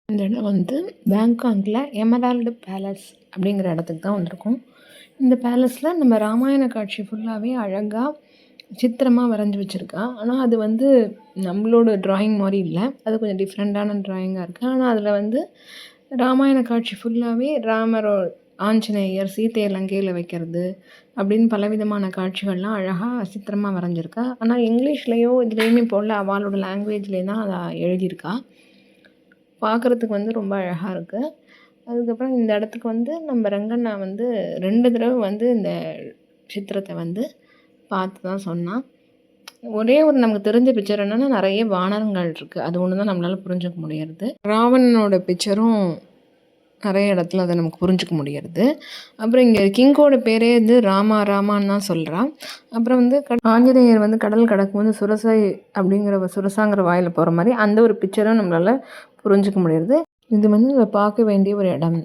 இந்த இடம் வந்து பேங்காங்கில் எமரால்டு பேலஸ் அப்படிங்கிற இடத்துக்கு தான் வந்திருக்கோம். இந்த பேலஸில் நம்ம ராமாயண காட்சி ஃபுல்லாகவே அழகாக சித்திரமாக வரைஞ்சி வச்சுருக்கா. ஆனால் அது வந்து நம்மளோட ட்ராயிங் மாதிரி இல்லை, அது கொஞ்சம் டிஃப்ரெண்ட்டான ட்ராயிங்காக இருக்குது. ஆனால் அதில் வந்து ராமாயண காட்சி ஃபுல்லாகவே ராமரோ ஆஞ்சநேயர் சீதையை லங்கையில் வைக்கிறது அப்படின்னு பலவிதமான காட்சிகள்லாம் அழகாக சித்திரமாக வரைஞ்சிருக்கா. ஆனால் இங்கிலீஷ்லேயோ இதுலேயுமே போல் அவளோட லாங்குவேஜ்லேயே தான் அதை எழுதியிருக்கா. பார்க்குறதுக்கு வந்து ரொம்ப அழகாக இருக்குது. அதுக்கப்புறம் இந்த இடத்துக்கு வந்து நம்ம ரங்கண்ணா வந்து 2 தடவை வந்து இந்த சித்திரத்தை வந்து பார்த்து தான் சொன்னான். ஒரே ஒரு நமக்கு தெரிஞ்ச பிக்சர் என்னென்னா, நிறைய வானரங்கள் இருக்குது, அது ஒன்று தான் நம்மளால் புரிஞ்சுக்க முடியறது. ராவணனோட பிக்சரும் நிறைய இடத்துல அதை நமக்கு புரிஞ்சுக்க முடியறது. அப்புறம் இங்கே கிங்கோட பேரே வந்து ராமான்னு தான் சொல்கிறான். அப்புறம் வந்து ஆஞ்சநேயர் வந்து கடல் கடக்கும்போது சுரசை அப்படிங்கிற சுரசாங்கிற வாயில் போகிற மாதிரி அந்த ஒரு பிக்சரும் நம்மளால் புரிஞ்சுக்க முடியுது. இது வந்து நம்ம பார்க்க வேண்டிய ஒரு இடம்.